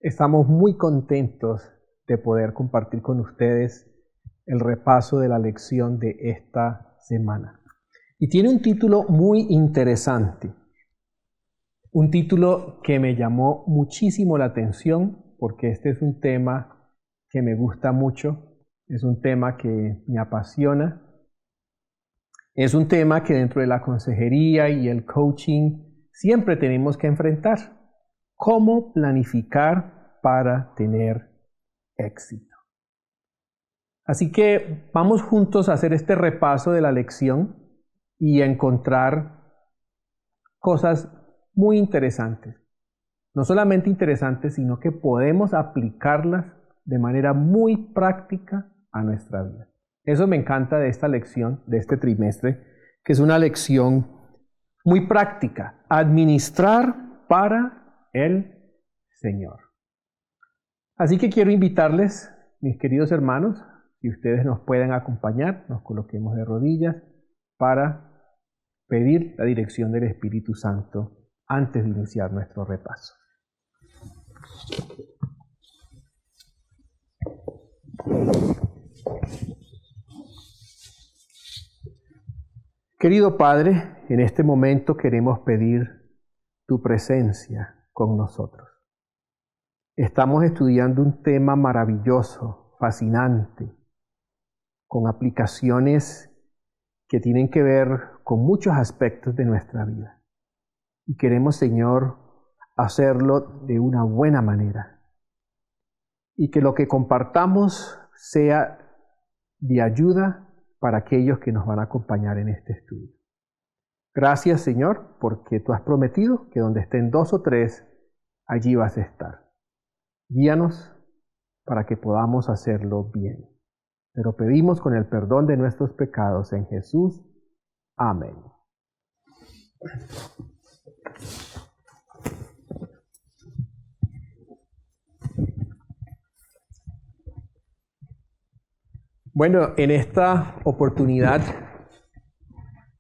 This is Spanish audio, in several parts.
Estamos muy contentos de poder compartir con ustedes el repaso de la lección de esta semana. Y tiene un título muy interesante, un título que me llamó muchísimo la atención porque este es un tema que me gusta mucho, es un tema que me apasiona, es un tema que dentro de la consejería y el coaching siempre tenemos que enfrentar. ¿Cómo planificar para tener éxito? Así que vamos juntos a hacer este repaso de la lección y a encontrar cosas muy interesantes. No solamente interesantes, sino que podemos aplicarlas de manera muy práctica a nuestra vida. Eso me encanta de esta lección, de este trimestre, que es una lección muy práctica. Administrar para el Señor. Así que quiero invitarles, mis queridos hermanos, si ustedes nos pueden acompañar, nos coloquemos de rodillas para pedir la dirección del Espíritu Santo antes de iniciar nuestro repaso. Querido Padre, en este momento queremos pedir tu presencia con nosotros. Estamos estudiando un tema maravilloso, fascinante, con aplicaciones que tienen que ver con muchos aspectos de nuestra vida. Y queremos, Señor, hacerlo de una buena manera. Y que lo que compartamos sea de ayuda para aquellos que nos van a acompañar en este estudio. Gracias, Señor, porque tú has prometido que donde estén 2 o 3, allí vas a estar. Guíanos para que podamos hacerlo bien. Te lo pedimos con el perdón de nuestros pecados en Jesús. Amén. Bueno, en esta oportunidad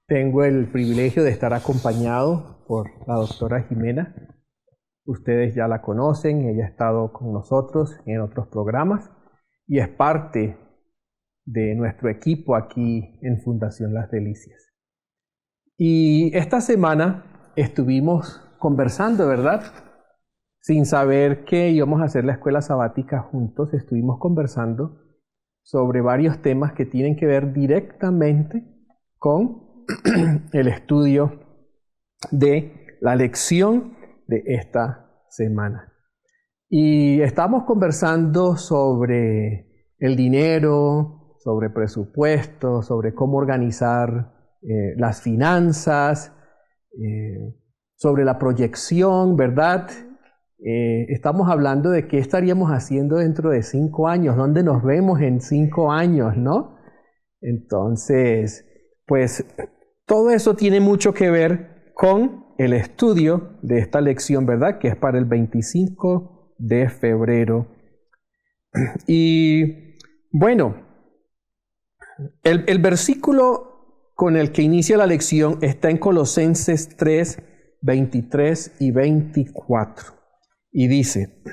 tengo el privilegio de estar acompañado por la doctora Jimena. Ustedes ya la conocen, ella ha estado con nosotros en otros programas y es parte de nuestro equipo aquí en Fundación Las Delicias. Y esta semana estuvimos conversando, ¿verdad? Sin saber que íbamos a hacer la escuela sabática juntos, estuvimos conversando sobre varios temas que tienen que ver directamente con el estudio de la lección de esta semana. Y estamos conversando sobre el dinero, sobre presupuesto, sobre cómo organizar las finanzas, sobre la proyección, ¿verdad? Estamos hablando de qué estaríamos haciendo dentro de 5 años, dónde nos vemos en 5 años, ¿no? Entonces, pues todo eso tiene mucho que ver con el estudio de esta lección, ¿verdad? Que es para el 25 de febrero. Y bueno, el versículo con el que inicia la lección está en Colosenses 3, 23 y 24. Y dice,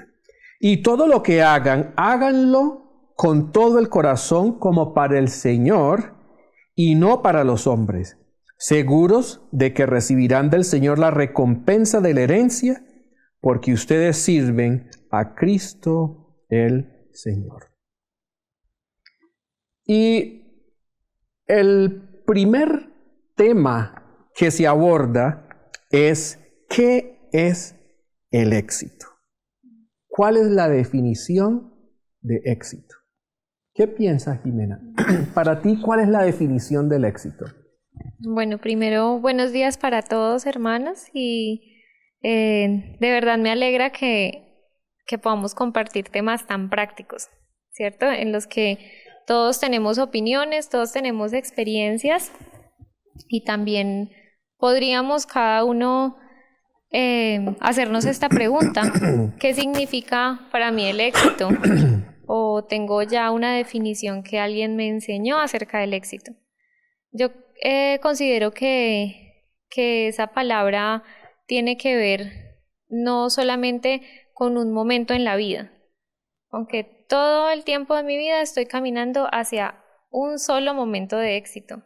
y todo lo que hagan, háganlo con todo el corazón como para el Señor y no para los hombres, seguros de que recibirán del Señor la recompensa de la herencia, porque ustedes sirven a Cristo el Señor. Y el primer tema que se aborda es ¿qué es el éxito? ¿Cuál es la definición de éxito? ¿Qué piensas, Jimena? Para ti, ¿cuál es la definición del éxito? Bueno, primero, buenos días para todos, hermanos, y de verdad me alegra que podamos compartir temas tan prácticos, ¿cierto? En los que todos tenemos opiniones, todos tenemos experiencias y también podríamos cada uno hacernos esta pregunta: ¿qué significa para mí el éxito? ¿O tengo ya una definición que alguien me enseñó acerca del éxito? Yo considero que esa palabra tiene que ver no solamente con un momento en la vida. Aunque todo el tiempo de mi vida estoy caminando hacia un solo momento de éxito,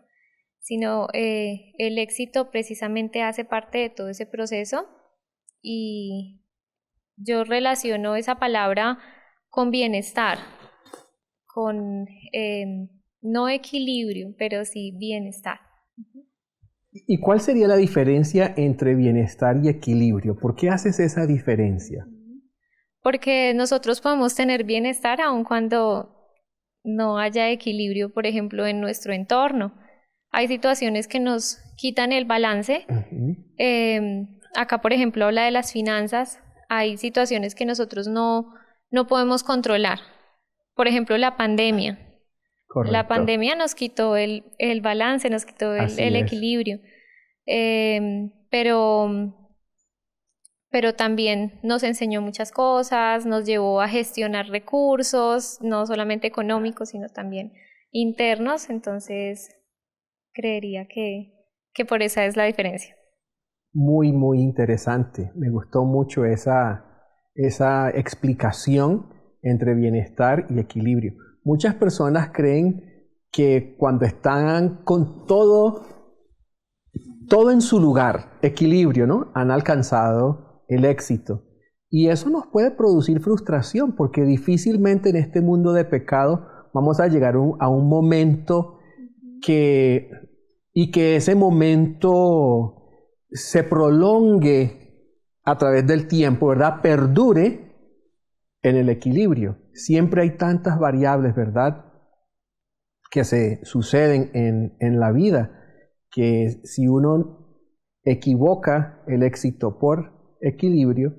sino el éxito precisamente hace parte de todo ese proceso, y yo relaciono esa palabra con bienestar, con no equilibrio, pero sí bienestar. ¿Y cuál sería la diferencia entre bienestar y equilibrio? ¿Por qué haces esa diferencia? Porque nosotros podemos tener bienestar aun cuando no haya equilibrio, por ejemplo, en nuestro entorno. Hay situaciones que nos quitan el balance. Acá, por ejemplo, habla de las finanzas. Hay situaciones que nosotros no podemos controlar. Por ejemplo, la pandemia. Correcto. La pandemia nos quitó el balance, nos quitó el equilibrio. Pero también nos enseñó muchas cosas, nos llevó a gestionar recursos, no solamente económicos, sino también internos. Entonces, creería que por esa es la diferencia. Muy, muy interesante. Me gustó mucho esa explicación entre bienestar y equilibrio. Muchas personas creen que cuando están con todo en su lugar, equilibrio, ¿no?, han alcanzado el éxito. Y eso nos puede producir frustración, porque difícilmente en este mundo de pecado vamos a llegar a un momento que ese momento se prolongue a través del tiempo, ¿verdad? Perdure en el equilibrio. Siempre hay tantas variables, ¿verdad?, que se suceden en la vida, que si uno equivoca el éxito por equilibrio,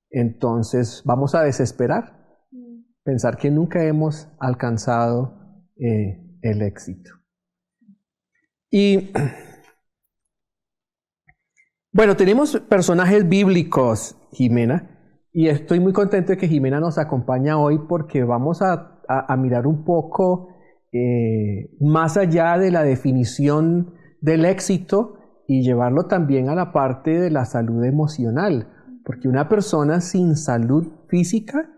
entonces vamos a desesperar, pensar que nunca hemos alcanzado el éxito. Y bueno, tenemos personajes bíblicos, Jimena, y estoy muy contento de que Jimena nos acompaña hoy, porque vamos a mirar un poco más allá de la definición del éxito y llevarlo también a la parte de la salud emocional, porque una persona sin salud física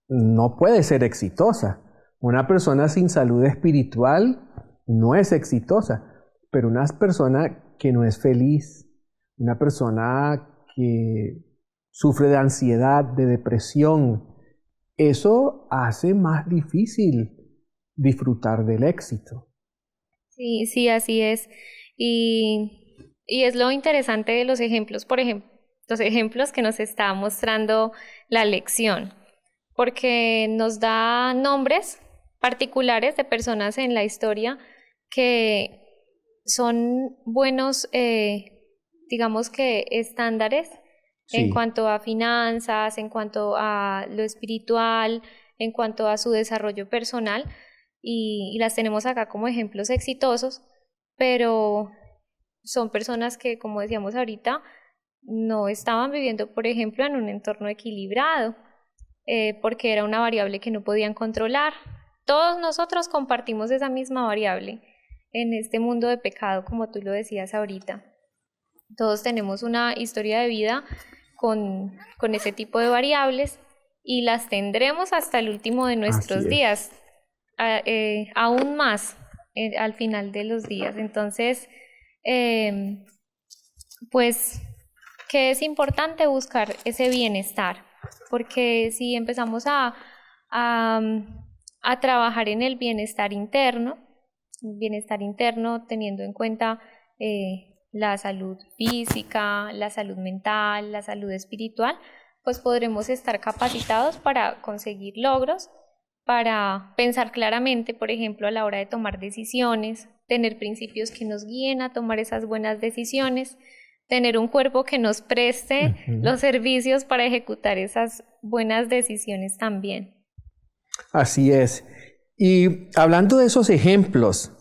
no puede ser exitosa. Una persona sin salud espiritual no es exitosa, pero una persona que no es feliz, una persona que sufre de ansiedad, de depresión, eso hace más difícil disfrutar del éxito. Sí, así es. Y es lo interesante de los ejemplos, por ejemplo, los ejemplos que nos está mostrando la lección, porque nos da nombres particulares de personas en la historia que son buenos, digamos que estándares en cuanto a finanzas, en cuanto a lo espiritual, en cuanto a su desarrollo personal, y las tenemos acá como ejemplos exitosos, pero son personas que, como decíamos ahorita, no estaban viviendo, por ejemplo, en un entorno equilibrado, porque era una variable que no podían controlar. Todos nosotros compartimos esa misma variable en este mundo de pecado, como tú lo decías ahorita. Todos tenemos una historia de vida con ese tipo de variables, y las tendremos hasta el último de nuestros días, aún más al final de los días. Entonces, pues, que es importante buscar ese bienestar, porque si empezamos a trabajar en el bienestar interno teniendo en cuenta la salud física, la salud mental, la salud espiritual, pues podremos estar capacitados para conseguir logros, para pensar claramente, por ejemplo, a la hora de tomar decisiones, tener principios que nos guíen a tomar esas buenas decisiones, tener un cuerpo que nos preste los servicios para ejecutar esas buenas decisiones también. Así es. Y hablando de esos ejemplos,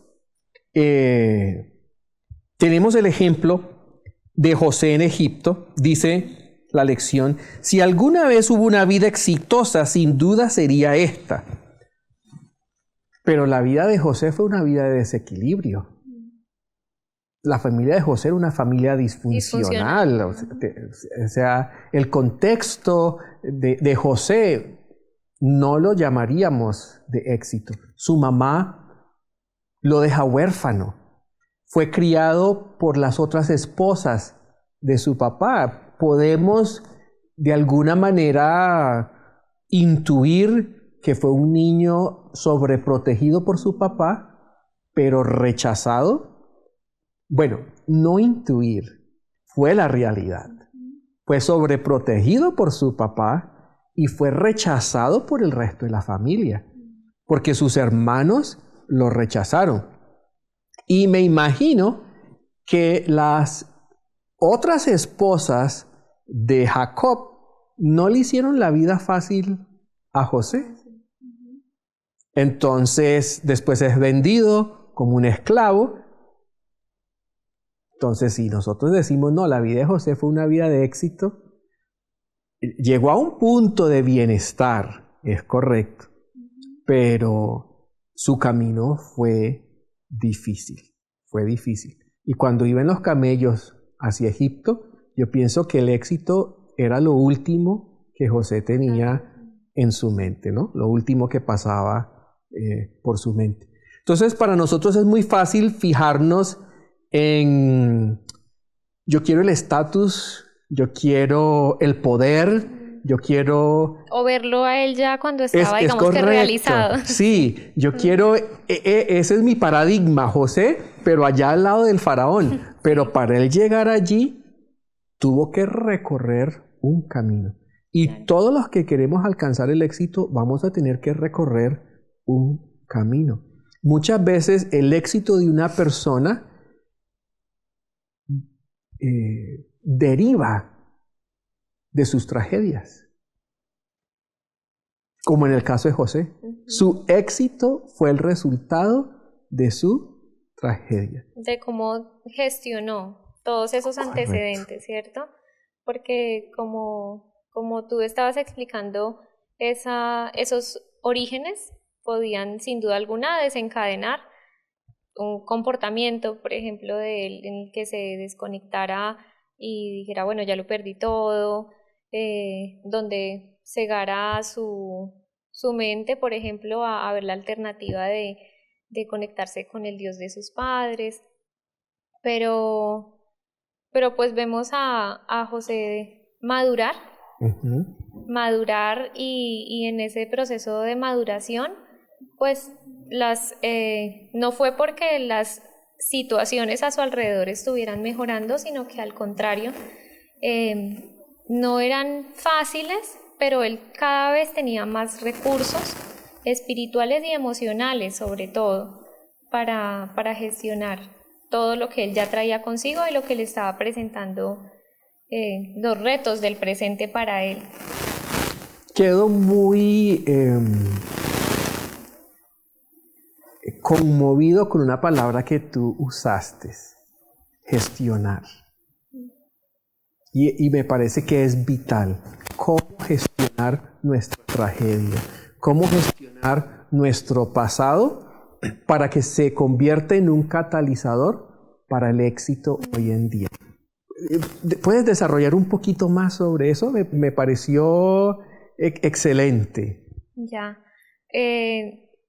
tenemos el ejemplo de José en Egipto. Dice la lección: si alguna vez hubo una vida exitosa, sin duda sería esta. Pero la vida de José fue una vida de desequilibrio. la familia de José era una familia disfuncional. O sea, el contexto de José no lo llamaríamos de éxito. Su mamá lo deja huérfano. Fue criado por las otras esposas de su papá. Podemos de alguna manera intuir que fue un niño sobreprotegido por su papá, pero rechazado. Bueno, no intuir, fue la realidad. Fue sobreprotegido por su papá y fue rechazado por el resto de la familia, porque sus hermanos lo rechazaron. Y me imagino que las otras esposas de Jacob no le hicieron la vida fácil a José. Entonces, después es vendido como un esclavo. Entonces, si nosotros decimos, no, la vida de José fue una vida de éxito, llegó a un punto de bienestar, es correcto, pero su camino fue difícil. Y cuando iban los camellos hacia Egipto, yo pienso que el éxito era lo último que José tenía en su mente, ¿no? Lo último que pasaba por su mente. Entonces, para nosotros es muy fácil fijarnos en yo quiero el estatus, yo quiero el poder, yo quiero... O verlo a él ya cuando estaba, digamos, correcto, que realizado. Sí, yo quiero... ese es mi paradigma, José, pero allá al lado del faraón. Pero para él llegar allí, tuvo que recorrer un camino. Y todos los que queremos alcanzar el éxito, vamos a tener que recorrer un camino. Muchas veces el éxito de una persona deriva de sus tragedias, como en el caso de José. Su éxito fue el resultado de su tragedia. De cómo gestionó todos esos antecedentes, ¿cierto? Porque como tú estabas explicando, esos orígenes podían sin duda alguna desencadenar un comportamiento, por ejemplo, de él en el que se desconectara y dijera, bueno, ya lo perdí todo, donde cegara su mente, por ejemplo, a ver la alternativa de conectarse con el Dios de sus padres. Pero pues vemos a José madurar, madurar y en ese proceso de maduración, pues no fue porque las situaciones a su alrededor estuvieran mejorando, sino que al contrario, no eran fáciles, pero él cada vez tenía más recursos espirituales y emocionales, sobre todo, para gestionar todo lo que él ya traía consigo y lo que le estaba presentando, los retos del presente para él. Quedo muy conmovido con una palabra que tú usaste, gestionar. Y me parece que es vital. ¿Cómo gestionar nuestra tragedia? ¿Cómo gestionar nuestro pasado para que se convierta en un catalizador para el éxito hoy en día? ¿Puedes desarrollar un poquito más sobre eso? Me pareció excelente. Ya.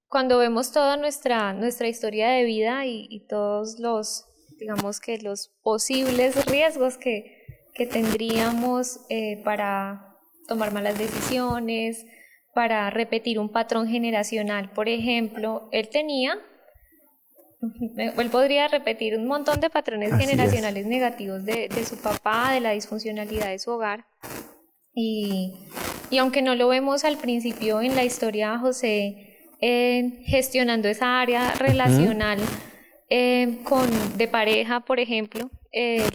Cuando vemos toda nuestra historia de vida y todos los, digamos que los posibles riesgos que tendríamos para tomar malas decisiones, para repetir un patrón generacional, por ejemplo, él podría repetir un montón de patrones generacionales negativos de su papá, de la disfuncionalidad de su hogar. Y aunque no lo vemos al principio en la historia de José gestionando esa área relacional de pareja, por ejemplo,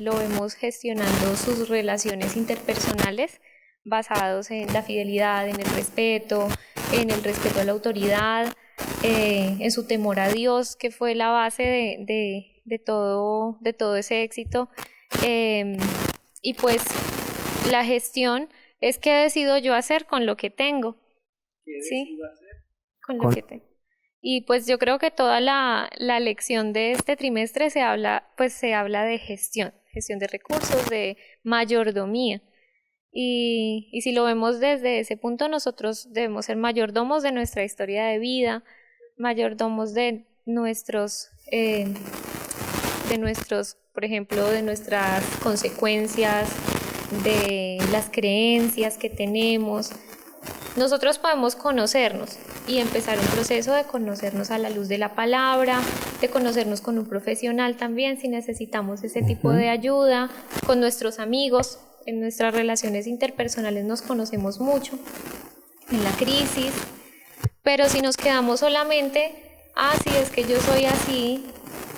lo vemos gestionando sus relaciones interpersonales basados en la fidelidad, en el respeto a la autoridad, en su temor a Dios, que fue la base de todo ese éxito. Y pues la gestión es qué decido yo hacer con lo que tengo. ¿Sí? Con lo que tengo. Y pues yo creo que toda la lección de este trimestre se habla de gestión de recursos, de mayordomía. Y si lo vemos desde ese punto, nosotros debemos ser mayordomos de nuestra historia de vida, mayordomos de nuestros, por ejemplo, de nuestras consecuencias, de las creencias que tenemos. Nosotros podemos conocernos y empezar un proceso de conocernos a la luz de la palabra, de conocernos con un profesional también si necesitamos ese tipo de ayuda, con nuestros amigos. En nuestras relaciones interpersonales nos conocemos mucho, en la crisis, pero si nos quedamos solamente, sí, es que yo soy así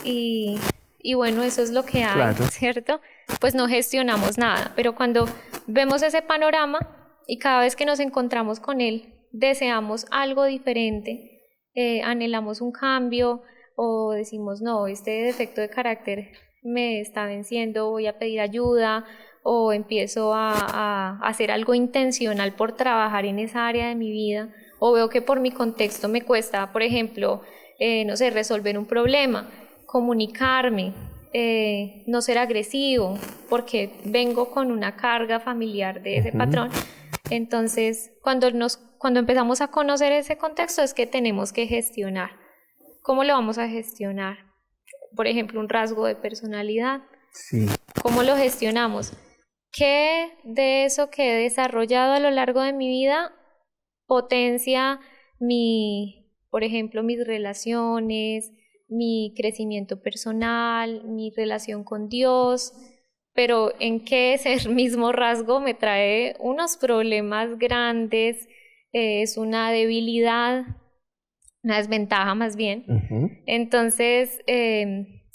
y bueno, eso es lo que hay, claro, ¿cierto? Pues no gestionamos nada, pero cuando vemos ese panorama y cada vez que nos encontramos con él, deseamos algo diferente, anhelamos un cambio o decimos, no, este defecto de carácter me está venciendo, voy a pedir ayuda, o empiezo a hacer algo intencional por trabajar en esa área de mi vida, o veo que por mi contexto me cuesta, por ejemplo, no sé, resolver un problema, comunicarme, no ser agresivo, porque vengo con una carga familiar de ese patrón. Entonces, cuando empezamos a conocer ese contexto es que tenemos que gestionar. ¿Cómo lo vamos a gestionar? Por ejemplo, un rasgo de personalidad. Sí. ¿Cómo lo gestionamos? ¿Qué de eso que he desarrollado a lo largo de mi vida potencia por ejemplo, mis relaciones, mi crecimiento personal, mi relación con Dios? Pero en qué ese mismo rasgo me trae unos problemas grandes, es una debilidad, una desventaja más bien. Entonces,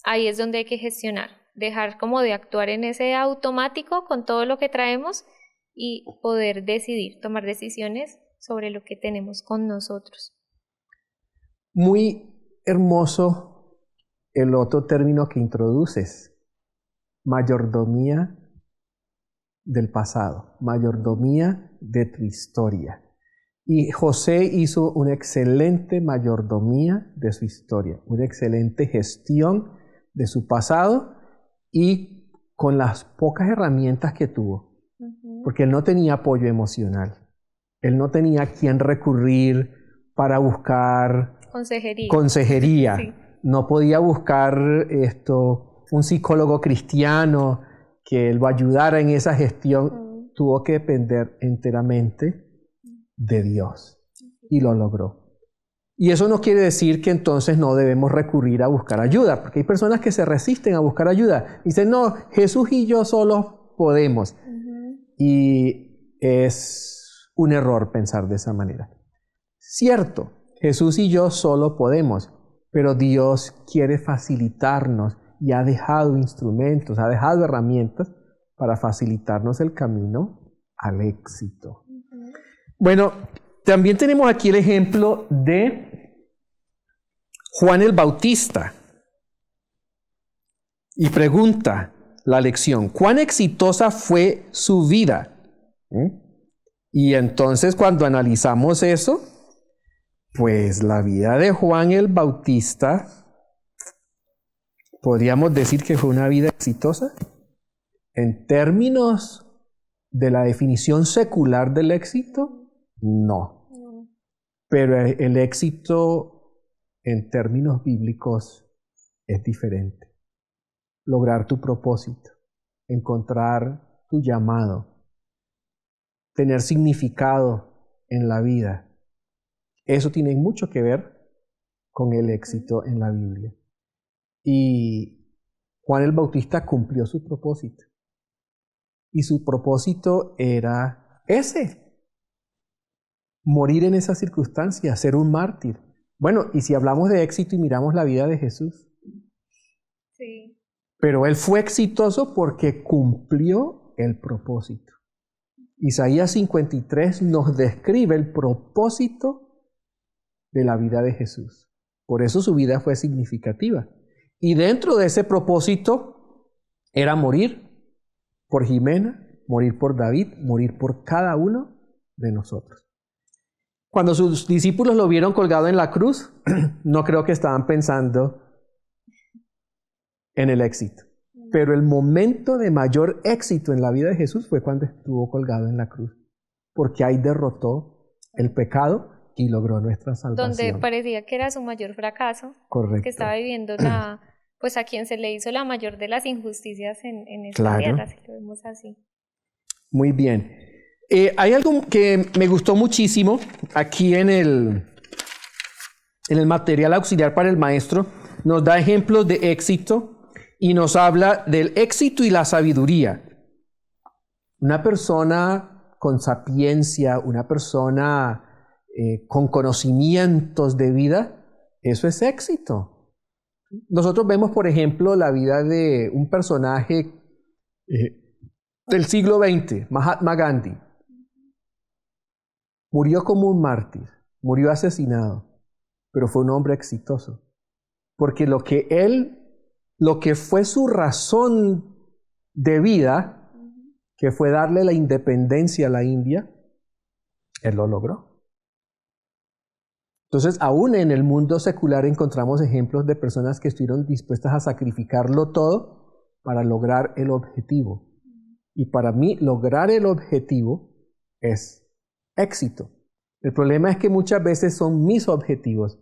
ahí es donde hay que gestionar. Dejar como de actuar en ese automático con todo lo que traemos y poder decidir, tomar decisiones sobre lo que tenemos con nosotros. Muy hermoso el otro término que introduces, mayordomía del pasado, mayordomía de tu historia. Y José hizo una excelente mayordomía de su historia, una excelente gestión de su pasado, y con las pocas herramientas que tuvo, porque él no tenía apoyo emocional, él no tenía a quién recurrir para buscar consejería. Sí. No podía buscar un psicólogo cristiano que lo ayudara en esa gestión. Tuvo que depender enteramente de Dios, y lo logró. Y eso no quiere decir que entonces no debemos recurrir a buscar ayuda, porque hay personas que se resisten a buscar ayuda. Dicen, no, Jesús y yo solos podemos. Y es un error pensar de esa manera. Cierto, Jesús y yo solo podemos, pero Dios quiere facilitarnos y ha dejado instrumentos, ha dejado herramientas para facilitarnos el camino al éxito. Bueno, también tenemos aquí el ejemplo de Juan el Bautista. Y pregunta la lección, ¿cuán exitosa fue su vida? Y entonces cuando analizamos eso, pues la vida de Juan el Bautista, ¿podríamos decir que fue una vida exitosa? En términos de la definición secular del éxito, no. Pero el éxito en términos bíblicos es diferente. Lograr tu propósito, encontrar tu llamado, tener significado en la vida. Eso tiene mucho que ver con el éxito en la Biblia. Y Juan el Bautista cumplió su propósito. Y su propósito era ese: morir en esa circunstancia, ser un mártir. Bueno, y si hablamos de éxito y miramos la vida de Jesús. Sí. Pero él fue exitoso porque cumplió el propósito. Isaías 53 nos describe el propósito de la vida de Jesús. Por eso su vida fue significativa. Y dentro de ese propósito era morir por Jimena, morir por David, morir por cada uno de nosotros. Cuando sus discípulos lo vieron colgado en la cruz, no creo que estaban pensando en el éxito. Pero el momento de mayor éxito en la vida de Jesús fue cuando estuvo colgado en la cruz, porque ahí derrotó el pecado y logró nuestra salvación. Donde parecía que era su mayor fracaso, Correcto. que estaba viviendo pues a quien se le hizo la mayor de las injusticias en esta Claro. tierra, si lo vemos así. Muy bien. Hay algo que me gustó muchísimo aquí en el material auxiliar para el maestro. Nos da ejemplos de éxito y nos habla del éxito y la sabiduría. Una persona con sapiencia, una persona con conocimientos de vida, eso es éxito. Nosotros vemos, por ejemplo, la vida de un personaje del siglo XX, Mahatma Gandhi. Murió como un mártir, murió asesinado, pero fue un hombre exitoso. Porque lo que fue su razón de vida, que fue darle la independencia a la India, él lo logró. Entonces, aún en el mundo secular encontramos ejemplos de personas que estuvieron dispuestas a sacrificarlo todo para lograr el objetivo. Y para mí, lograr el objetivo es éxito. El problema es que muchas veces son mis objetivos,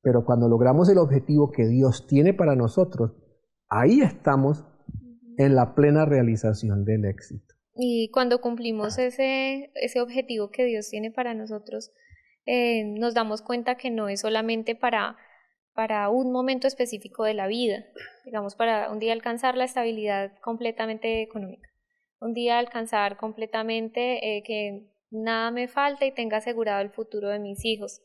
pero cuando logramos el objetivo que Dios tiene para nosotros, ahí estamos en la plena realización del éxito. Y cuando cumplimos ese objetivo que Dios tiene para nosotros, nos damos cuenta que no es solamente para un momento específico de la vida, digamos, para un día alcanzar la estabilidad completamente económica, un día alcanzar completamente que nada me falte y tenga asegurado el futuro de mis hijos,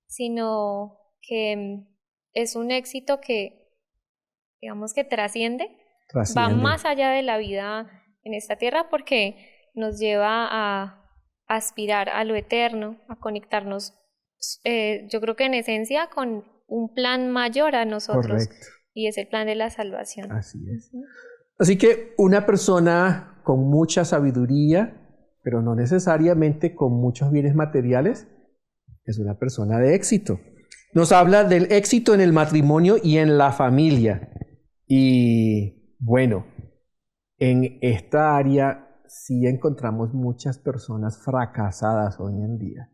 sino que es un éxito que, digamos, que trasciende, va más allá de la vida en esta tierra, porque nos lleva a aspirar a lo eterno, a conectarnos, yo creo que en esencia con un plan mayor a nosotros. Correcto. Y es el plan de la salvación. Así es. Así que una persona con mucha sabiduría, pero no necesariamente con muchos bienes materiales, es una persona de éxito. Nos habla del éxito en el matrimonio y en la familia. Y bueno, en esta área sí encontramos muchas personas fracasadas hoy en día.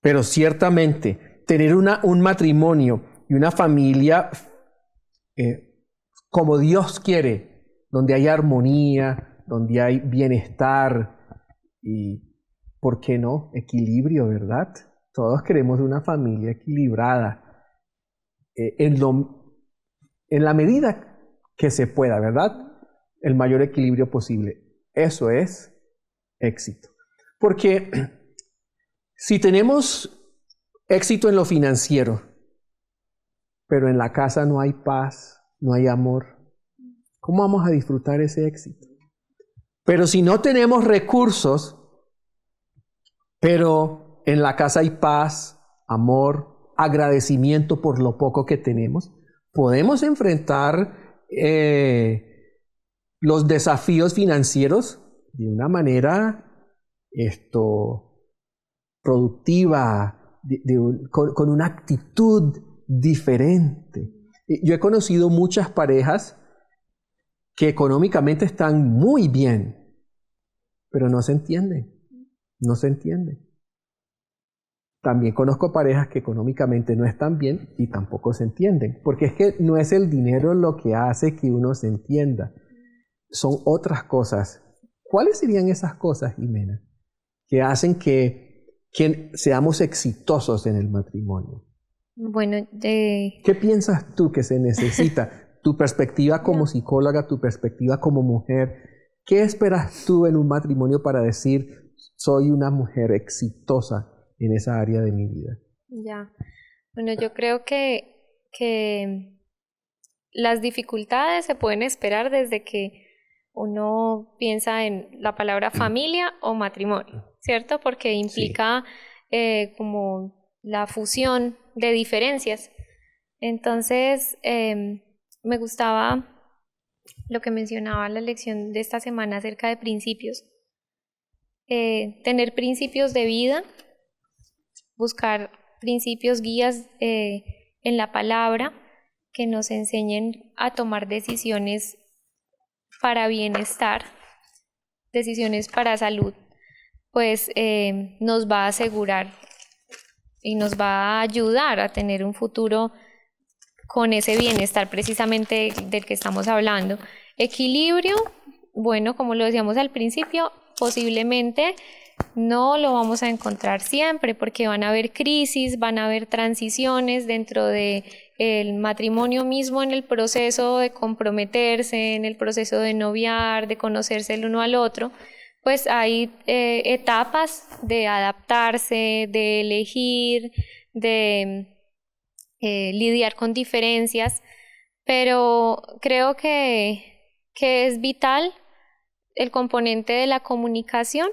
Pero ciertamente, tener un matrimonio y una familia como Dios quiere, donde hay armonía, donde hay bienestar y, ¿por qué no?, equilibrio, ¿verdad? Todos queremos una familia equilibrada en la medida que se pueda, ¿verdad? El mayor equilibrio posible. Eso es éxito. Porque si tenemos éxito en lo financiero, pero en la casa no hay paz, no hay amor, ¿cómo vamos a disfrutar ese éxito? Pero si no tenemos recursos, pero en la casa hay paz, amor, agradecimiento por lo poco que tenemos, podemos enfrentar los desafíos financieros de una manera productiva, con una actitud diferente. Yo he conocido muchas parejas que económicamente están muy bien, pero no se entienden. También conozco parejas que económicamente no están bien y tampoco se entienden, porque es que no es el dinero lo que hace que uno se entienda, son otras cosas. ¿Cuáles serían esas cosas, Jimena, que hacen que seamos exitosos en el matrimonio? Bueno, ¿qué piensas tú que se necesita? Tu perspectiva como psicóloga, tu perspectiva como mujer. ¿Qué esperas tú en un matrimonio para decir, soy una mujer exitosa en esa área de mi vida? Ya, bueno, yo creo que las dificultades se pueden esperar desde que uno piensa en la palabra familia o matrimonio, ¿cierto? Porque implica como la fusión de diferencias. Entonces, me gustaba lo que mencionaba la lección de esta semana acerca de principios. Tener principios de vida, buscar principios guías en la palabra que nos enseñen a tomar decisiones para bienestar, decisiones para salud, pues nos va a asegurar y nos va a ayudar a tener un futuro con ese bienestar precisamente del que estamos hablando. Equilibrio, bueno, como lo decíamos al principio, posiblemente no lo vamos a encontrar siempre porque van a haber crisis, van a haber transiciones dentro de el matrimonio mismo, en el proceso de comprometerse, en el proceso de noviar, de conocerse el uno al otro. Pues hay etapas de adaptarse, de elegir, de lidiar con diferencias, pero creo que es vital el componente de la comunicación,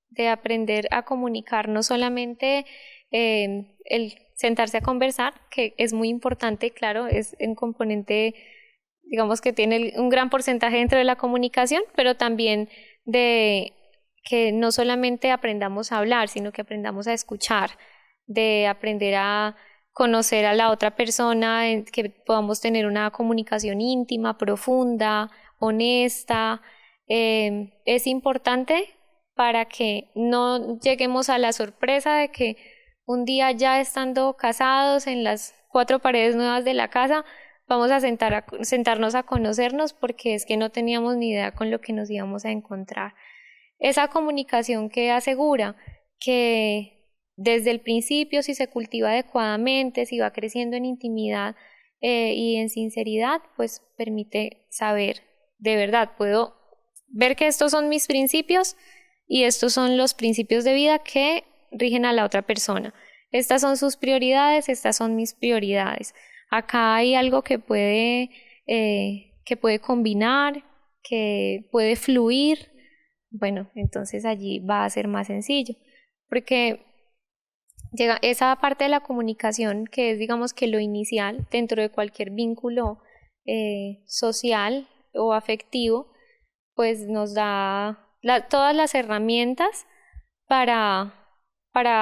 de aprender a comunicar, no solamente el sentarse a conversar, que es muy importante, claro, es un componente, digamos, que tiene un gran porcentaje dentro de la comunicación, pero también de que no solamente aprendamos a hablar, sino que aprendamos a escuchar, de aprender a conocer a la otra persona, que podamos tener una comunicación íntima, profunda, honesta. Es importante para que no lleguemos a la sorpresa de que un día ya estando casados en las cuatro paredes nuevas de la casa, vamos a sentarnos a conocernos porque es que no teníamos ni idea con lo que nos íbamos a encontrar. Esa comunicación que asegura que desde el principio, si se cultiva adecuadamente, si va creciendo en intimidad y en sinceridad, pues permite saber, de verdad, puedo ver que estos son mis principios y estos son los principios de vida que rigen a la otra persona. Estas son sus prioridades, estas son mis prioridades. Acá hay algo que puede combinar, que puede fluir. Bueno, entonces allí va a ser más sencillo, porque llega esa parte de la comunicación que es, digamos, que lo inicial dentro de cualquier vínculo social o afectivo, pues nos da todas las herramientas para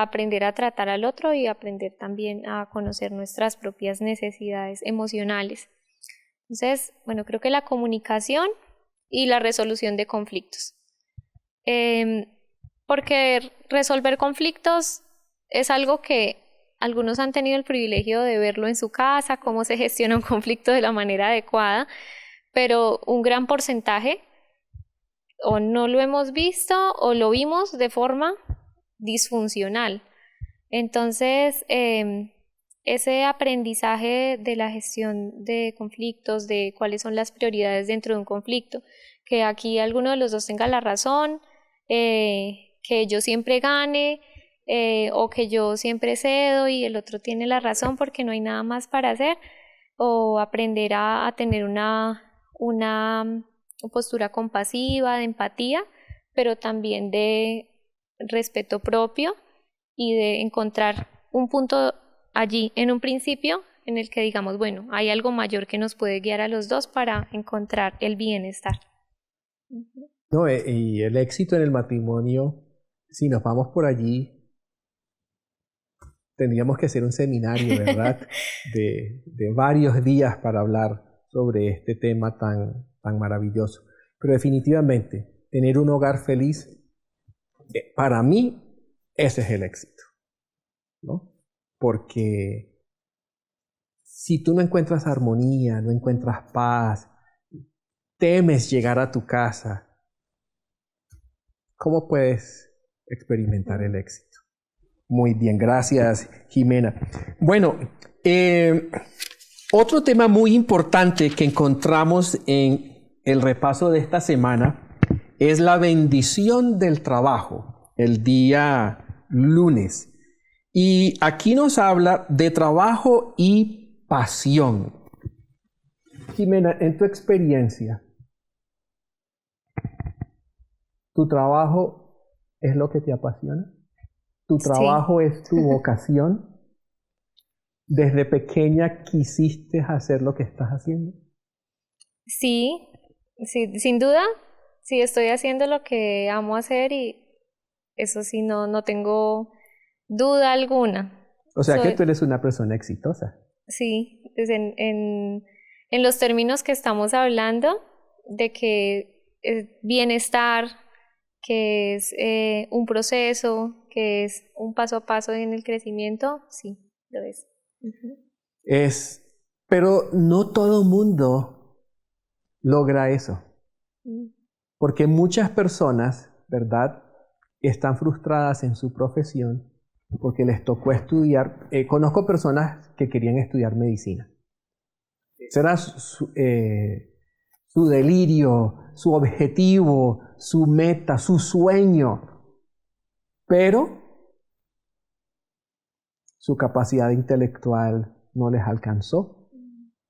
aprender a tratar al otro y aprender también a conocer nuestras propias necesidades emocionales. Entonces, bueno, creo que la comunicación y la resolución de conflictos. Porque resolver conflictos es algo que algunos han tenido el privilegio de verlo en su casa, cómo se gestiona un conflicto de la manera adecuada, pero un gran porcentaje o no lo hemos visto o lo vimos de forma disfuncional. Entonces, ese aprendizaje de la gestión de conflictos, de cuáles son las prioridades dentro de un conflicto, que aquí alguno de los dos tenga la razón, que yo siempre gane, o que yo siempre cedo y el otro tiene la razón porque no hay nada más para hacer, o aprender a tener una postura compasiva, de empatía, pero también de respeto propio y de encontrar un punto allí en un principio en el que digamos, bueno, hay algo mayor que nos puede guiar a los dos para encontrar el bienestar. No, y el éxito en el matrimonio, si nos vamos por allí, tendríamos que hacer un seminario, ¿verdad? de varios días para hablar sobre este tema tan maravilloso. Pero definitivamente, tener un hogar feliz, para mí, ese es el éxito, ¿no? Porque si tú no encuentras armonía, no encuentras paz, temes llegar a tu casa, ¿cómo puedes experimentar el éxito? Muy bien, gracias, Jimena. Bueno, otro tema muy importante que encontramos en el repaso de esta semana es la bendición del trabajo, el día lunes. Y aquí nos habla de trabajo y pasión. Jimena, en tu experiencia, ¿tu trabajo es lo que te apasiona? ¿Tu trabajo Sí. es tu vocación? ¿Desde pequeña quisiste hacer lo que estás haciendo? Sí, sí, sin duda, sí estoy haciendo lo que amo hacer y eso sí, no tengo duda alguna. O sea que tú eres una persona exitosa. Sí, pues en los términos que estamos hablando, de que es bienestar, que es un proceso, que es un paso a paso en el crecimiento, sí, lo es. Pero no todo mundo logra eso. Porque muchas personas, ¿verdad?, están frustradas en su profesión porque les tocó estudiar. Conozco personas que querían estudiar medicina. Ese era su delirio, su objetivo, su meta, su sueño. Pero su capacidad intelectual no les alcanzó.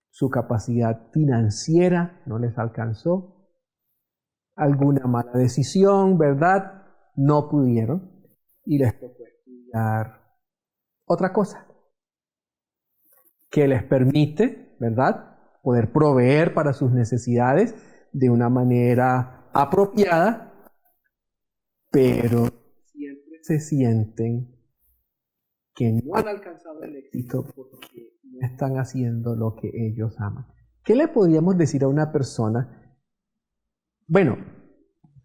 Su capacidad financiera no les alcanzó. Alguna mala decisión, ¿verdad? No pudieron y les tocó estudiar otra cosa que les permite, ¿verdad?, poder proveer para sus necesidades de una manera apropiada, pero siempre se sienten que no han alcanzado el éxito porque no están haciendo lo que ellos aman. ¿Qué le podríamos decir a una persona? Bueno,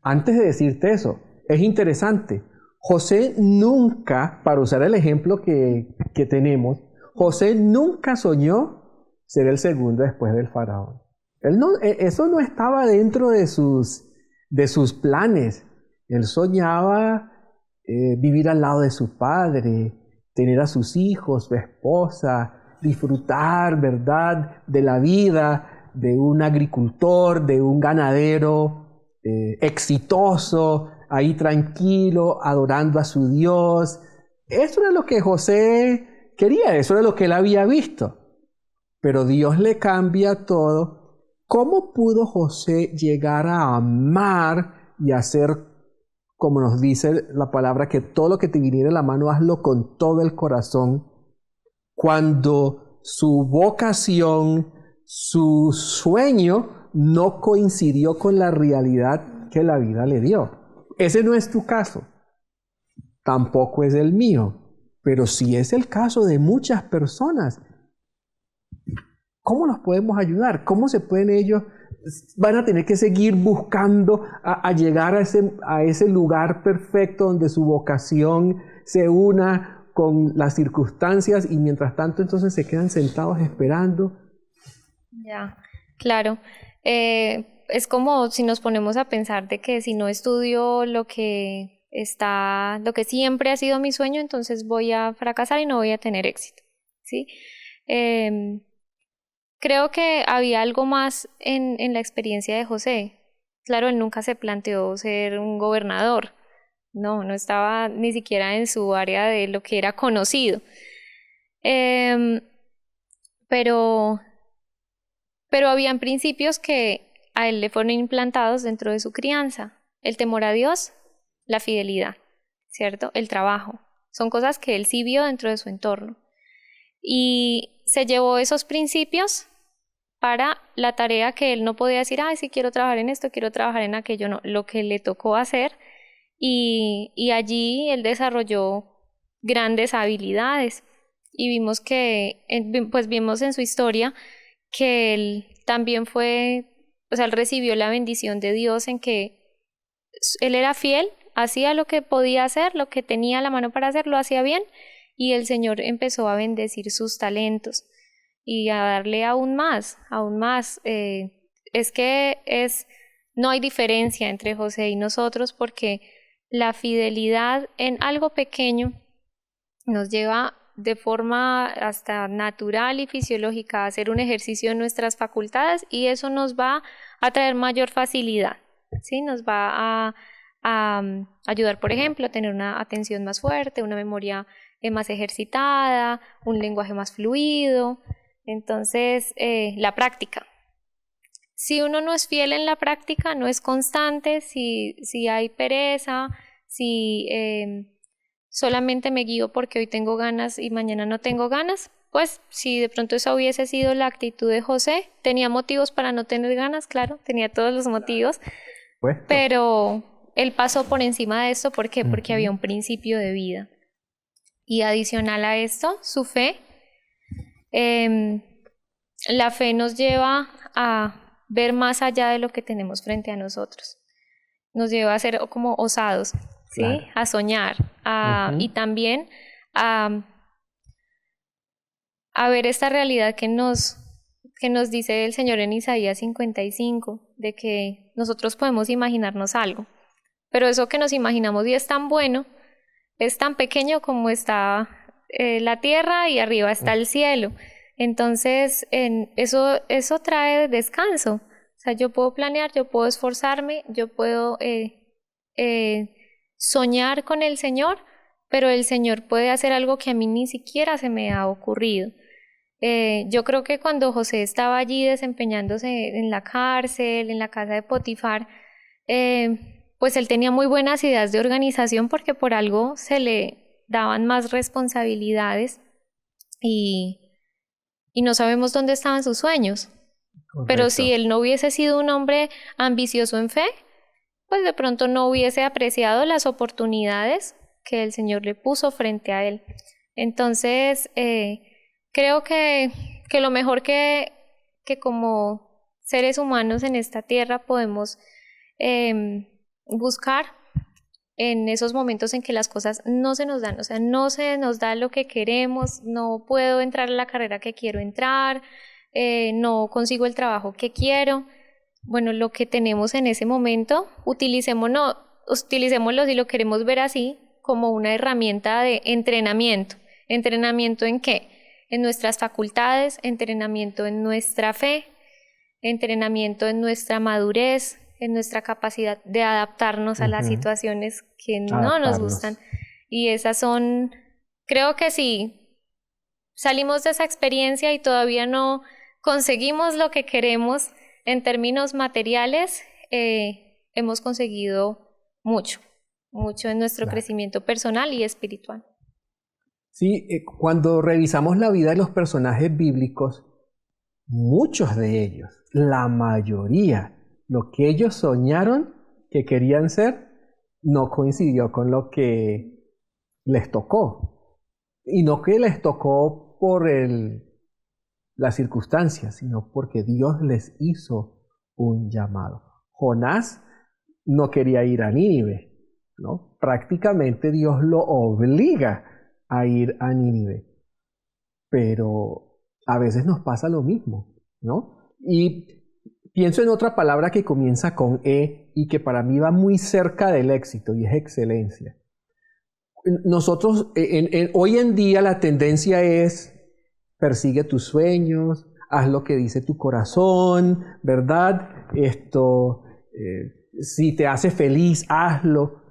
antes de decirte eso, es interesante. José nunca, para usar el ejemplo que tenemos, José nunca soñó ser el segundo después del faraón. Eso no estaba dentro de sus planes. Él soñaba vivir al lado de su padre, tener a sus hijos, su esposa, disfrutar, ¿verdad?, de la vida de un agricultor, de un ganadero exitoso, ahí tranquilo, adorando a su Dios. Eso era lo que José quería, eso era lo que él había visto. Pero Dios le cambia todo. ¿Cómo pudo José llegar a amar y hacer, como nos dice la palabra, que todo lo que te viniera en la mano, hazlo con todo el corazón, cuando su vocación, su sueño, no coincidió con la realidad que la vida le dio? Ese no es tu caso, tampoco es el mío, pero sí es el caso de muchas personas. ¿Cómo nos podemos ayudar? ¿Cómo se pueden ellos? Van a tener que seguir buscando a llegar a ese lugar perfecto donde su vocación se una con las circunstancias y mientras tanto entonces se quedan sentados esperando. Ya, claro. Es como si nos ponemos a pensar de que si no estudio lo que siempre ha sido mi sueño, entonces voy a fracasar y no voy a tener éxito, ¿sí? Creo que había algo más en la experiencia de José. Claro, él nunca se planteó ser un gobernador. No estaba ni siquiera en su área de lo que era conocido. Pero habían principios que a él le fueron implantados dentro de su crianza. El temor a Dios, la fidelidad, ¿cierto? El trabajo. Son cosas que él sí vio dentro de su entorno. Y se llevó esos principios para la tarea que él no podía decir, sí quiero trabajar en esto, quiero trabajar en aquello, no, lo que le tocó hacer y allí él desarrolló grandes habilidades y vimos vimos en su historia que él también él recibió la bendición de Dios en que él era fiel, hacía lo que podía hacer, lo que tenía a la mano para hacer, lo hacía bien y el Señor empezó a bendecir sus talentos y a darle aún más. No hay diferencia entre José y nosotros porque la fidelidad en algo pequeño nos lleva de forma hasta natural y fisiológica a hacer un ejercicio en nuestras facultades y eso nos va a traer mayor facilidad, ¿sí? Nos va a ayudar, por ejemplo, a tener una atención más fuerte, una memoria más ejercitada, un lenguaje más fluido. Entonces, la práctica. Si uno no es fiel en la práctica, no es constante, si hay pereza, si solamente me guío porque hoy tengo ganas y mañana no tengo ganas, pues si de pronto esa hubiese sido la actitud de José, tenía motivos para no tener ganas, claro, tenía todos los motivos, pero él pasó por encima de esto, ¿por qué? Porque había un principio de vida. Y adicional a esto, su fe. La fe nos lleva a ver más allá de lo que tenemos frente a nosotros. Nos lleva a ser como osados, ¿sí? Claro. A soñar, y también a ver esta realidad que nos dice el Señor en Isaías 55, de que nosotros podemos imaginarnos algo, pero eso que nos imaginamos y es tan bueno, es tan pequeño como está la tierra y arriba está el cielo. Entonces, eso trae descanso. O sea, yo puedo planear, yo puedo esforzarme, yo puedo soñar con el Señor, pero el Señor puede hacer algo que a mí ni siquiera se me ha ocurrido. Yo creo que cuando José estaba allí desempeñándose en la cárcel, en la casa de Potifar, pues él tenía muy buenas ideas de organización porque por algo se le daban más responsabilidades y no sabemos dónde estaban sus sueños. Correcto. Pero si él no hubiese sido un hombre ambicioso en fe, pues de pronto no hubiese apreciado las oportunidades que el Señor le puso frente a él. Entonces, creo que lo mejor que como seres humanos en esta tierra podemos buscar en esos momentos en que las cosas no se nos dan, o sea, no se nos da lo que queremos, no puedo entrar a la carrera que quiero entrar, no consigo el trabajo que quiero. Bueno, lo que tenemos en ese momento, utilicémoslo si lo queremos ver así, como una herramienta de entrenamiento. ¿Entrenamiento en qué? En nuestras facultades, entrenamiento en nuestra fe, entrenamiento en nuestra madurez, en nuestra capacidad de adaptarnos a las situaciones que no nos gustan. Y esas son, creo que si salimos de esa experiencia y todavía no conseguimos lo que queremos en términos materiales, hemos conseguido mucho en nuestro crecimiento personal y espiritual. Sí, cuando revisamos la vida de los personajes bíblicos, muchos de ellos, la mayoría, lo que ellos soñaron que querían ser, no coincidió con lo que les tocó. Y no que les tocó por las circunstancias, sino porque Dios les hizo un llamado. Jonás no quería ir a Nínive, ¿no? Prácticamente Dios lo obliga a ir a Nínive. Pero a veces nos pasa lo mismo, ¿no? Y pienso en otra palabra que comienza con E y que para mí va muy cerca del éxito y es excelencia. Nosotros, hoy en día la tendencia es persigue tus sueños, haz lo que dice tu corazón, ¿verdad? Si te hace feliz, hazlo.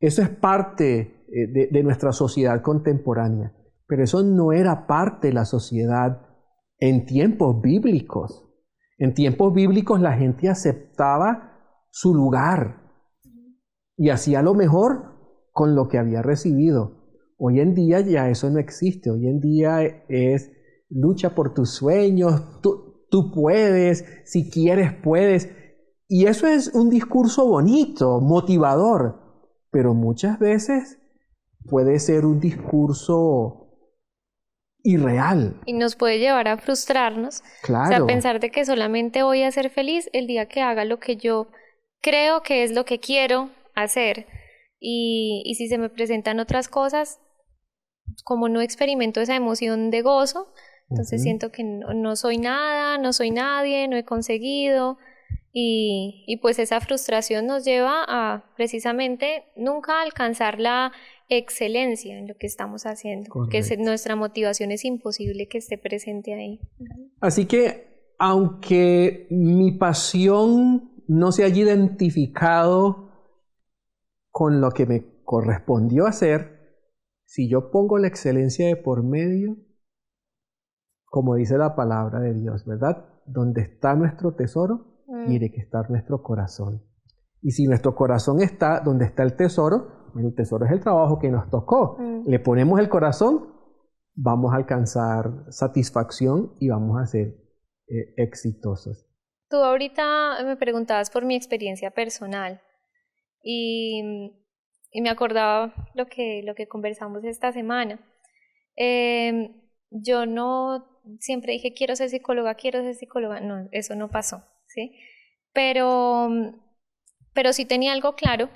Eso es parte de nuestra sociedad contemporánea, pero eso no era parte de la sociedad en tiempos bíblicos. En tiempos bíblicos la gente aceptaba su lugar y hacía lo mejor con lo que había recibido. Hoy en día ya eso no existe. Hoy en día es lucha por tus sueños, tú puedes, si quieres puedes. Y eso es un discurso bonito, motivador, pero muchas veces puede ser un discurso irreal. Y nos puede llevar a frustrarnos. Claro. O sea, pensar de que solamente voy a ser feliz el día que haga lo que yo creo que es lo que quiero hacer. Y si se me presentan otras cosas, como no experimento esa emoción de gozo, entonces siento que no soy nada, no soy nadie, no he conseguido. Y pues esa frustración nos lleva a precisamente nunca alcanzar la excelencia en lo que estamos haciendo, que nuestra motivación es imposible que esté presente ahí. Así que aunque mi pasión no se haya identificado con lo que me correspondió hacer, si yo pongo la excelencia de por medio, como dice la palabra de Dios, ¿verdad? Donde está nuestro tesoro, tiene que estar nuestro corazón. Y si nuestro corazón está donde está el tesoro es el trabajo que nos tocó. Le ponemos el corazón, vamos a alcanzar satisfacción y vamos a ser exitosos. Tú ahorita me preguntabas por mi experiencia personal y me acordaba lo que conversamos esta semana. Yo no siempre dije quiero ser psicóloga, no, eso no pasó, ¿sí? Pero sí tenía algo claro,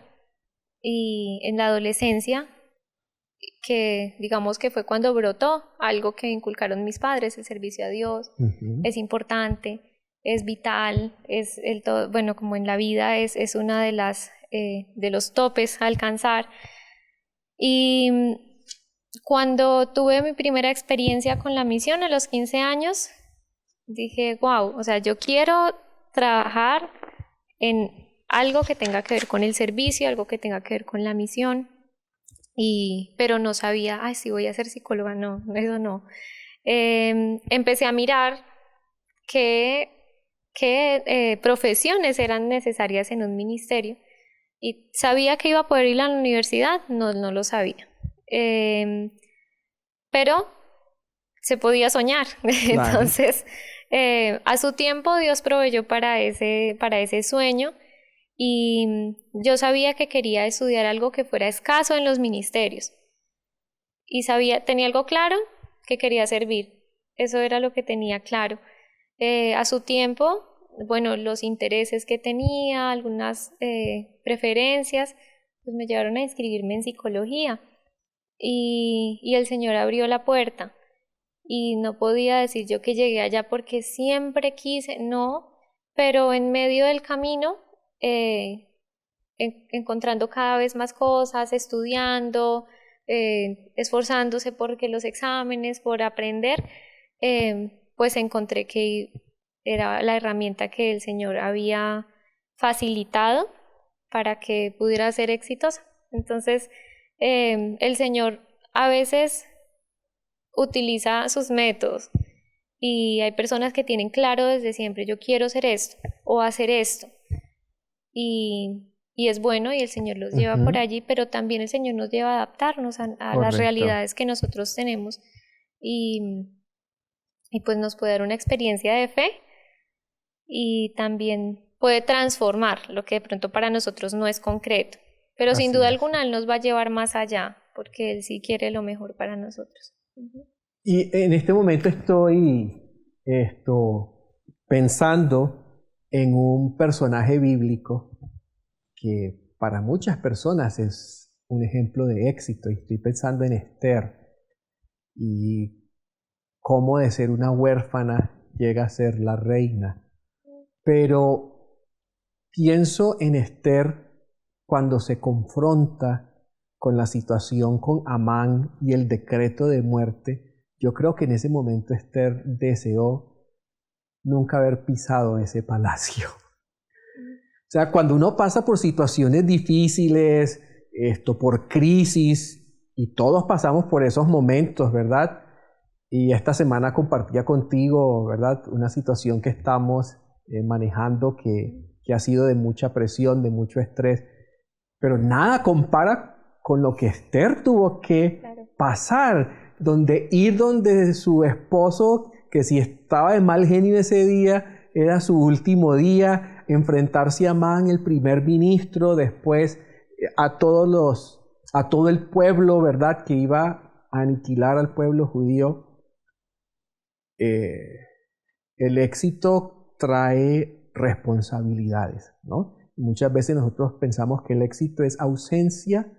y en la adolescencia, que digamos que fue cuando brotó algo que inculcaron mis padres: el servicio a Dios. Es importante, es vital, es el todo, bueno, como en la vida es una de las de los topes a alcanzar. Y cuando tuve mi primera experiencia con la misión a los 15 años, dije, wow, o sea, yo quiero trabajar en algo que tenga que ver con el servicio, algo que tenga que ver con la misión. Pero no sabía, ay, sí voy a ser psicóloga, no, eso no. Empecé a mirar qué profesiones eran necesarias en un ministerio, y sabía que iba a poder ir a la universidad, no lo sabía. Pero se podía soñar. Claro. Entonces, a su tiempo Dios proveyó para ese sueño. Y yo sabía que quería estudiar algo que fuera escaso en los ministerios. Y tenía algo claro, que quería servir. Eso era lo que tenía claro. A su tiempo, bueno, los intereses que tenía, algunas preferencias, pues me llevaron a inscribirme en psicología. Y el Señor abrió la puerta. Y no podía decir yo que llegué allá porque siempre quise, no, pero en medio del camino, encontrando cada vez más cosas, estudiando, esforzándose porque los exámenes, por aprender, pues encontré que era la herramienta que el Señor había facilitado para que pudiera ser exitosa. Entonces, el Señor a veces utiliza sus métodos, y hay personas que tienen claro desde siempre, yo quiero ser esto o hacer esto, y es bueno, y el Señor los lleva por allí, pero también el Señor nos lleva a adaptarnos a las realidades que nosotros tenemos, y pues nos puede dar una experiencia de fe, y también puede transformar lo que de pronto para nosotros no es concreto, pero sin duda alguna Él nos va a llevar más allá, porque Él sí quiere lo mejor para nosotros. Y en este momento estoy pensando en un personaje bíblico que para muchas personas es un ejemplo de éxito. Y estoy pensando en Esther y cómo de ser una huérfana llega a ser la reina. Pero pienso en Esther cuando se confronta con la situación con Amán y el decreto de muerte. Yo creo que en ese momento Esther deseó nunca haber pisado ese palacio. O sea, cuando uno pasa por situaciones difíciles, por crisis, y todos pasamos por esos momentos, ¿verdad? Y esta semana compartía contigo, ¿verdad?, una situación que estamos manejando que ha sido de mucha presión, de mucho estrés, pero nada compara con lo que Esther tuvo que pasar, donde su esposo, que si estaba de mal genio ese día, era su último día, enfrentarse a Amán, el primer ministro, después a todo el pueblo, ¿verdad?, que iba a aniquilar al pueblo judío. El éxito trae responsabilidades, ¿no? Muchas veces nosotros pensamos que el éxito es ausencia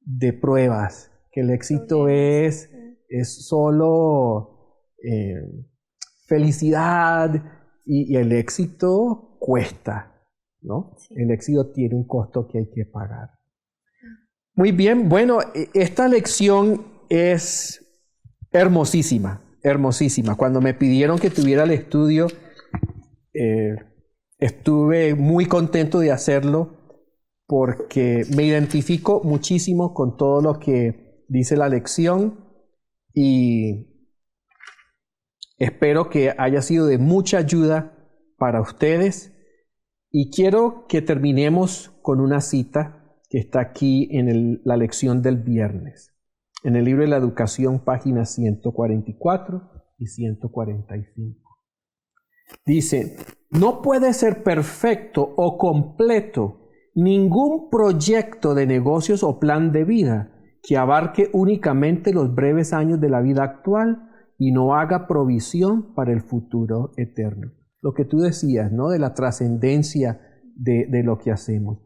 de pruebas, que el éxito es solo felicidad, y el éxito cuesta, ¿no? Sí. El éxito tiene un costo que hay que pagar. Muy bien, bueno, esta lección es hermosísima. Cuando me pidieron que tuviera el estudio, estuve muy contento de hacerlo porque me identifico muchísimo con todo lo que dice la lección, y espero que haya sido de mucha ayuda para ustedes. Y quiero que terminemos con una cita que está aquí en la lección del viernes. En el libro de la educación, páginas 144 y 145. Dice: no puede ser perfecto o completo ningún proyecto de negocios o plan de vida que abarque únicamente los breves años de la vida actual y no haga provisión para el futuro eterno. Lo que tú decías, ¿no? De la trascendencia de lo que hacemos.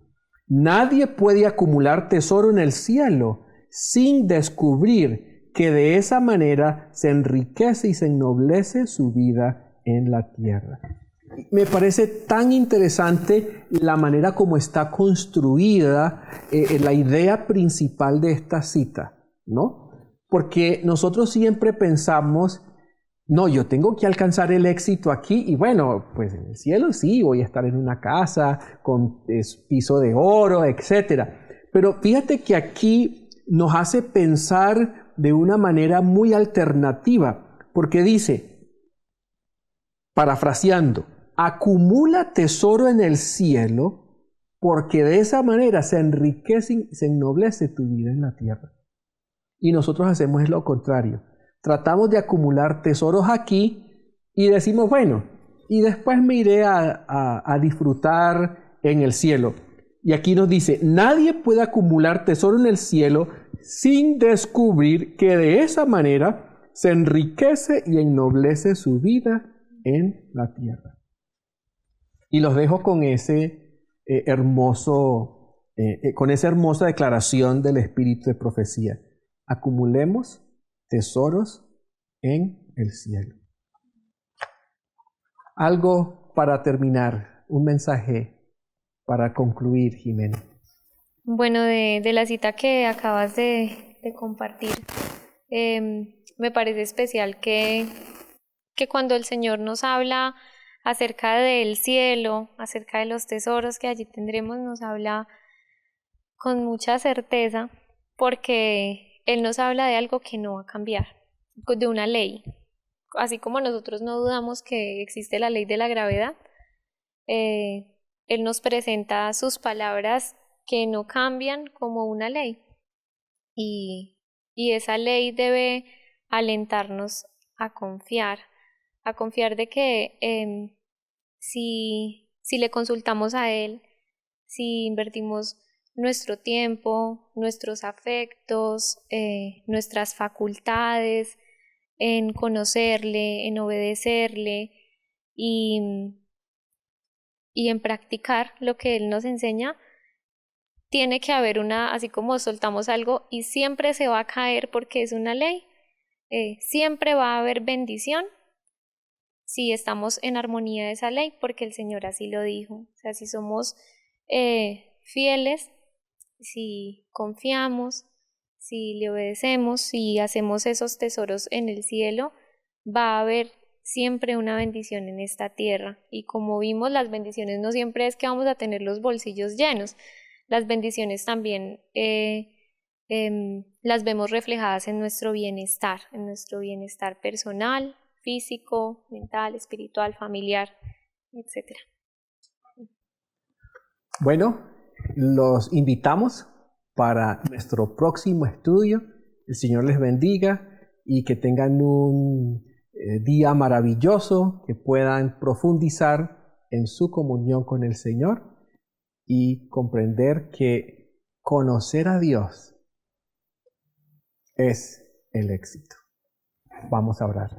Nadie puede acumular tesoro en el cielo sin descubrir que de esa manera se enriquece y se ennoblece su vida en la tierra. Me parece tan interesante la manera como está construida la idea principal de esta cita, ¿no? Porque nosotros siempre pensamos, no, yo tengo que alcanzar el éxito aquí y bueno, pues en el cielo sí, voy a estar en una casa con piso de oro, etc. Pero fíjate que aquí nos hace pensar de una manera muy alternativa, porque dice, parafraseando, acumula tesoro en el cielo porque de esa manera se enriquece y se ennoblece tu vida en la tierra. Y nosotros hacemos lo contrario. Tratamos de acumular tesoros aquí y decimos, bueno, y después me iré a disfrutar en el cielo. Y aquí nos dice, nadie puede acumular tesoro en el cielo sin descubrir que de esa manera se enriquece y ennoblece su vida en la tierra. Y los dejo con ese con esa hermosa declaración del espíritu de profecía. Acumulemos tesoros en el cielo. Algo para terminar, un mensaje para concluir, Jimena. Bueno, de la cita que acabas de compartir, me parece especial que cuando el Señor nos habla acerca del cielo, acerca de los tesoros que allí tendremos, nos habla con mucha certeza, porque Él nos habla de algo que no va a cambiar, de una ley. Así como nosotros no dudamos que existe la ley de la gravedad, Él nos presenta sus palabras que no cambian como una ley. Y esa ley debe alentarnos a confiar de que si le consultamos a Él, si invertimos nuestro tiempo, nuestros afectos, nuestras facultades en conocerle, en obedecerle y en practicar lo que Él nos enseña, tiene que haber así como soltamos algo y siempre se va a caer porque es una ley, siempre va a haber bendición si estamos en armonía de esa ley, porque el Señor así lo dijo. O sea, si somos fieles, si confiamos, si le obedecemos, si hacemos esos tesoros en el cielo, va a haber siempre una bendición en esta tierra. Y como vimos, las bendiciones no siempre es que vamos a tener los bolsillos llenos. Las bendiciones también las vemos reflejadas en nuestro bienestar personal, físico, mental, espiritual, familiar, etc. Bueno, los invitamos para nuestro próximo estudio. El Señor les bendiga y que tengan un día maravilloso, que puedan profundizar en su comunión con el Señor y comprender que conocer a Dios es el éxito. Vamos a orar.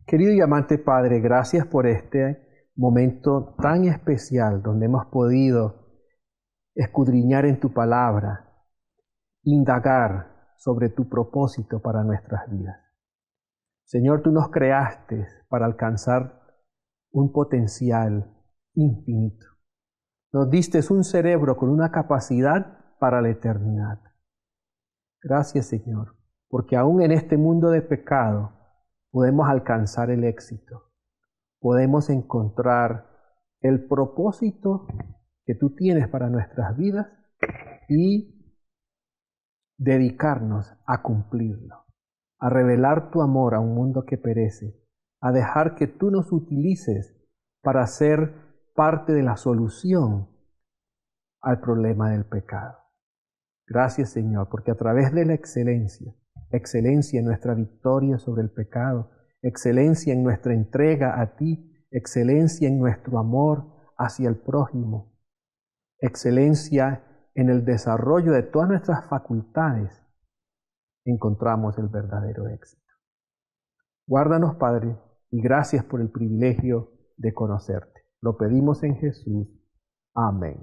Querido y amante Padre, gracias por este momento tan especial donde hemos podido escudriñar en tu palabra, indagar sobre tu propósito para nuestras vidas. Señor, tú nos creaste para alcanzar un potencial infinito. Nos diste un cerebro con una capacidad para la eternidad. Gracias, Señor, porque aún en este mundo de pecado podemos alcanzar el éxito. Podemos encontrar el propósito que tú tienes para nuestras vidas y dedicarnos a cumplirlo, a revelar tu amor a un mundo que perece, a dejar que tú nos utilices para ser parte de la solución al problema del pecado. Gracias, Señor, porque a través de la excelencia, excelencia en nuestra victoria sobre el pecado, excelencia en nuestra entrega a ti, excelencia en nuestro amor hacia el prójimo, excelencia en el desarrollo de todas nuestras facultades, encontramos el verdadero éxito. Guárdanos, Padre, y gracias por el privilegio de conocerte. Lo pedimos en Jesús. Amén.